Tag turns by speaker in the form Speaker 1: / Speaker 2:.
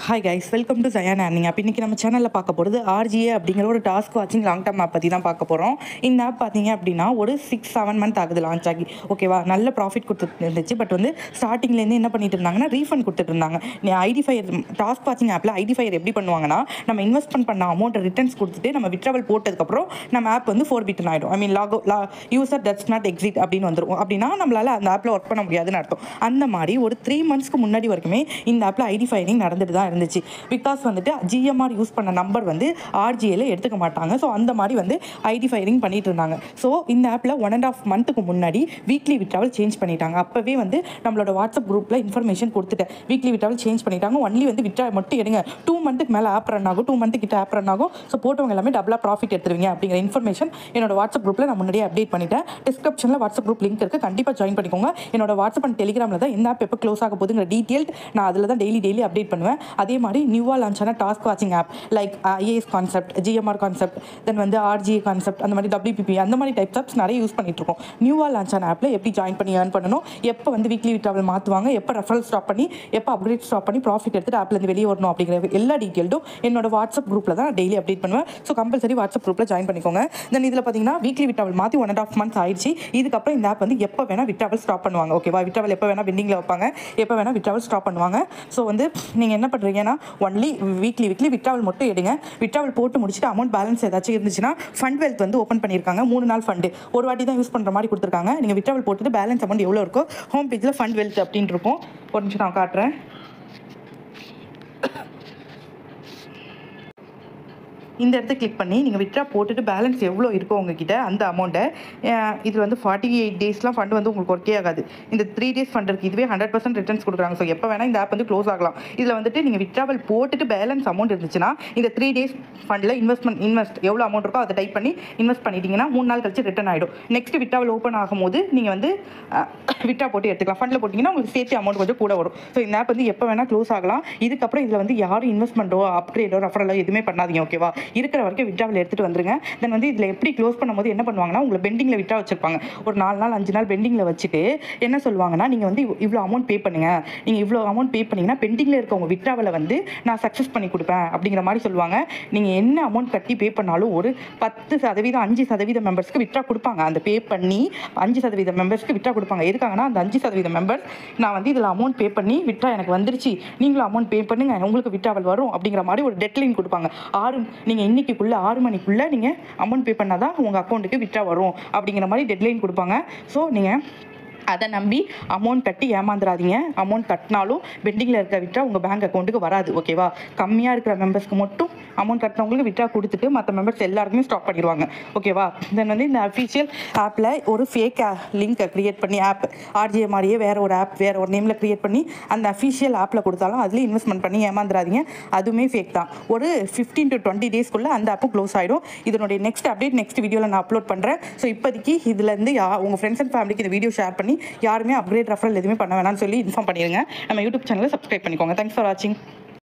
Speaker 1: Hi guys, welcome to ஜயான் earning app. இன்றைக்கி நம்ம சேனலில் பார்க்க போகிறது RGA அப்படிங்கிற ஒரு டாஸ்க் வாட்சிங் லாங் டர்ம் ஆப் பற்றி தான் பார்க்க போகிறோம். இந்த ஆப் பார்த்தீங்க அப்படின்னா ஒரு 6-7 மந்த் ஆகுது லான்ச் ஆகி. ஓகேவா, நல்ல ப்ராஃபிட் கொடுத்துட்டு இருந்துச்சு. பட் வந்து ஸ்டார்டிங்லேருந்து என்ன பண்ணிட்டு இருந்தாங்கன்னா ரீஃபண்ட் கொடுத்துட்டு இருந்தாங்க. ஐடிஃபையர் டாஸ்க் வாட்சிங் ஆப்பில் ஐடிஃபையர் எப்படி பண்ணுவாங்கன்னா, நம்ம இன்வெஸ்ட்மெண்ட் பண்ண அமௌண்ட் ரிட்டர்ன்ஸ் கொடுத்துட்டு நம்ம விட்ராவல் போட்டதுக்கப்புறம் நம்ம ஆப் வந்து ஃபோர்பிட்டன் ஆகிடும். ஐ மீன் யூசர் டஸ் நாட் எக்ஸிட் அப்படின்னு வந்துடும். அப்படின்னா நம்மளால் அந்த ஆப்பில் ஒர்க் பண்ண முடியாதுன்னு அர்த்தம். அந்த மாதிரி ஒரு 3 மந்த்ஸ்க்கு முன்னாடி வரைக்குமே இந்த ஆப்பில் ஐடிஃபையரிங் நடந்துட்டு தான் இருந்துச்சு. பிகாஸ் வந்துட்டு GMR யூஸ் பண்ண நம்பர் வந்து RGAல எடுத்துக்க மாட்டாங்க. ஸோ அந்த மாதிரி வந்து ஐடிஃபையரிங் பண்ணிட்டு இருந்தாங்க. ஸோ இந்த ஆப்பில் 1.5 மந்த்துக்கு முன்னாடி வீக்லி விட்ராவல் சேஞ்ச் பண்ணிட்டாங்க. அப்போவே வந்து நம்மளோட வாட்ஸ்அப் குரூப்பில் இன்ஃபர்மேஷன் கொடுத்துட்டேன். வீக்லி விட்ராவல் சேஞ்ச் பண்ணிட்டாங்க. ஒன்லி வந்து விட்ரா மட்டும் எடுங்க. 2 மந்த்துக்கு மேலே ஆப் ரன் ஆகும். 2 மந்த்து கிட்ட ஆப் ரன் ஆகும். ஸோ போட்டவங்க எல்லாமே டபுளாக ப்ராஃபிட் எடுத்துருவீங்க அப்படிங்கிற இன்ஃபர்மேஷன் என்னோட வாட்ஸ்அப் குரூப்பில் நான் முன்னாடியே அப்டேட் பண்ணிட்டேன். டிஸ்கிரிப்ஷனில் வாட்ஸ்அப் குரூப் லிங்க் இருக்குது. கண்டிப்பாக ஜாயின் பண்ணிக்கோங்க. என்னோட வாட்ஸ்அப் அண்ட் டெலிகிராமில் தான் இந்த ஆப் எப்போ க்ளோஸ் ஆக போகுதுங்கிற டீட்டெயில் நான் அதில் தான் டெய்லி அப்டேட் பண்ணுவேன். அதே மாதிரி நியூவாக லான்ச் ஆன டாஸ்க் வாட்சிங் app like IAS concept, GMR concept, then வந்து RGA கான்செப்ட், அந்த மாதிரி WPP அந்த மாதிரி டைப்ஸ் ஆப்ஸ் நிறைய யூஸ் பண்ணிட்டு இருக்கோம். நியூவாக லான்ச் ஆன ஆப்பில் எப்படி ஜாயின் பண்ணி ஏர்ன் பண்ணணும், எப்போ வந்து வீக்லி விட்ராவல் மாற்றுவாங்க, எப்போ ரெஃபரல் ஸ்டாப் பண்ணி, எப்போ அப்கிரேட் ஸ்டாப் பண்ணி ப்ராஃபிட் எடுத்துட்டு ஆப்லேருந்து வெளியே வரணும் அப்படிங்கிற எல்லா டீட்டெயிலும் என்னோட வாட்ஸ்அப் குரூப்பில் தான் டெய்லி அப்டேட் பண்ணுவேன். ஸோ கம்பல்சரி வாட்ஸ்அப் குரூப்பில் ஜாயின் பண்ணிக்கோங்க. தென் இதில் பார்த்தீங்கன்னா வீக்லி விட்ராவல் மாற்றி 1.5 மந்த்ஸ் ஆயிடுச்சு. இதுக்கப்புறம் இந்த ஆப் வந்து எப்போ வேணால் விட்ராவல் ஸ்டாப் பண்ணுவாங்க. ஓகேவா, விட்ராவல் எப்போ வேணால் பெண்டிங்கில் வைப்பாங்க, எப்போ வேணால் விட்ராவல் ஸ்டாப் பண்ணுவாங்க. ஸோ வந்து நீங்கள் என்ன பண்ணுறீங்கன்னா ஒன்லி வீக்லி விட்ராவல் மட்டும் எடுங்க. விட்ராவல் போட்டு முடிச்சுட்டு அமௌண்ட் பேலன்ஸ் ஏதாச்சும் இருந்துச்சுன்னா ஃபண்ட் வெல்த் வந்து ஓப்பன் பண்ணியிருக்காங்க. 3 நாள் ஃபண்டு ஒரு வாட்டி தான் யூஸ் பண்ணுற மாதிரி கொடுத்துருக்காங்க. நீங்கள் விட்ராவல் போட்டுட்டு பேலன்ஸ் அமௌண்ட் எவ்வளோ இருக்கோ ஹோம் பேஜில் ஃபண்ட் வெல்த் அப்படின்னு இருக்கும். ஒரு நிமிஷம் நான் காட்டுறேன். இந்த இடத்த கிளிக் பண்ணி நீங்கள் விட்ரா போட்டுட்டு பேலன்ஸ் எவ்வளோ இருக்கோ உங்ககிட்ட அந்த அமௌண்ட்டை, இது வந்து 48 டேஸ்லாம் ஃபண்ட் வந்து உங்களுக்கு ஒர்க்கே ஆகாது. இந்த 3 டேஸ் ஃபண்ட் இருக்குது. இதுவே 100% ரிட்டர்ன்ஸ் கொடுக்குறாங்க. ஸோ எப்போ வேணால் இந்த ஆப் வந்து க்ளோஸ் ஆகலாம். இதில் வந்துட்டு நீங்கள் விட்ராவல் போட்டுட்டு பேலன்ஸ் அமௌண்ட் இருந்துச்சுன்னா இந்த 3 டேஸ் ஃபண்டில் இன்வெஸ்ட் எவ்வளோ அமௌண்ட் இருக்கோ அதை டைப் பண்ணி இன்வெஸ்ட் பண்ணிட்டீங்கன்னா 3 நாள் கழிச்சு ரிட்டர்ன் ஆகிடும். நெக்ஸ்ட் விட்ராவல் ஓப்பன் ஆகும்போது நீங்கள் வந்து விட்ரா போட்டு எடுத்துக்கலாம். ஃபண்டில் போட்டிங்கன்னா உங்களுக்கு சேர்த்து அமௌண்ட் கொஞ்சம் கூட வரும். ஸோ இந்த ஆப் வந்து எப்போ வேணால் க்ளோஸ் ஆகலாம். இதுக்கப்புறம் இதில் வந்து யாரும் இன்வெஸ்ட்மெண்ட்டோ அப்கிரேடோ ரெஃபரலோ எதுவுமே பண்ணாதீங்க. ஓகேவா, இருக்கிற வரைக்கும் விட்ராவல் எடுத்துகிட்டு வந்துருங்க. தென் வந்து இதில் எப்படி க்ளோஸ் பண்ணும்போது என்ன பண்ணுவாங்கன்னா, உங்களை பெண்டிங்கில் விட்ரா வச்சிருப்பாங்க. ஒரு 4 நாள் 5 நாள் பெண்டிங்கில் வச்சுட்டு என்ன சொல்லுவாங்கன்னா, நீங்கள் வந்து இவ்வளோ அமௌண்ட் பே பண்ணுங்க, நீங்கள் இவ்வளோ அமௌண்ட் பே பண்ணிங்கன்னா பெண்டிங்கில் இருக்க உங்கள் விட்ராவலை வந்து நான் சக்ஸஸ் பண்ணி கொடுப்பேன் அப்படிங்கிற மாதிரி சொல்லுவாங்க. நீங்கள் என்ன அமௌண்ட் கட்டி பே பண்ணாலும் ஒரு 10% 5% மெம்பர்ஸ்க்கு விட்ரா கொடுப்பாங்க. அந்த பே பண்ணி 5% மெம்பர்ஸ்க்கு விட்ரா கொடுப்பாங்க. எதுக்காகனா அந்த 5% மெம்பர்ஸ் நான் வந்து இதில் அமௌண்ட் பே பண்ணி விட்ரா எனக்கு வந்துருச்சு, நீங்களும் அமௌண்ட் பே பண்ணுங்க, உங்களுக்கு விட்ராவல் வரும் அப்படிங்கிற மாதிரி ஒரு டெட்லைன் கொடுப்பாங்க. நீங்கள் இன்னைக்குள்ள 6 மணிக்குள்ளே நீங்கள் அமௌண்ட் பே பண்ணால் தான் உங்கள் அக்கௌண்ட்டுக்கு விட்ரா வரும் அப்படிங்கிற மாதிரி டெட்லைன் கொடுப்பாங்க. ஸோ நீங்கள் அதை நம்பி அமௌண்ட் கட்டி ஏமாந்துடாதீங்க. அமௌண்ட் கட்டினாலும் பெண்டிங்கில் இருக்க விட்ரா உங்கள் பேங்க் அக்கௌண்ட்டுக்கு வராது. ஓகேவா, கம்மியாக இருக்கிற மெம்பர்ஸ்க்கு மட்டும் அமௌண்ட் கட்டினவங்களுக்கு விட்ரா கொடுத்துட்டு மற்ற மெம்பர்ஸ் எல்லாருக்குமே ஸ்டாப் பண்ணிடுவாங்க. ஓகேவா, தென் வந்து இந்த அஃபிஷியல் ஆப்பில் ஒரு ஃபேக் லிங்க்கை க்ரியேட் பண்ணி ஆப் RGA மாதிரியே வேறு ஒரு ஆப் வேறு ஒரு நேமில் க்ரியேட் பண்ணி அந்த அஃபிஷியல் ஆப்பில் கொடுத்தாலும் அதுலேயும் இன்வெஸ்ட்மெண்ட் பண்ணி ஏமாந்துடாதீங்க. அதுவுமே ஃபேக் தான். ஒரு 15 to 20 டேஸ்க்குள்ளே அந்த ஆப்பும் க்ளோஸ் ஆகிடும். இதனுடைய நெக்ஸ்ட் அப்டேட் நெக்ஸ்ட் வீடியோவில் நான் அப்லோட் பண்ணுறேன். ஸோ இப்போதைக்கு இதுலேருந்து உங்கள் ஃப்ரெண்ட்ஸ் அண்ட் ஃபேமிலிக்கு இந்த வீடியோ ஷேர் பண்ணி யாருமே அப்கிரேட் ரெஃபரல் எதுவுமே பண்ண வேணாம்னு சொல்லி இன்ஃபார்ம் பண்ணிடுங்க. நம்ம யூடியூப் சேனலை சப்ஸ்கிரைப் பண்ணிக்கோங்க. தேங்க்ஸ் ஃபார் வாட்சிங்.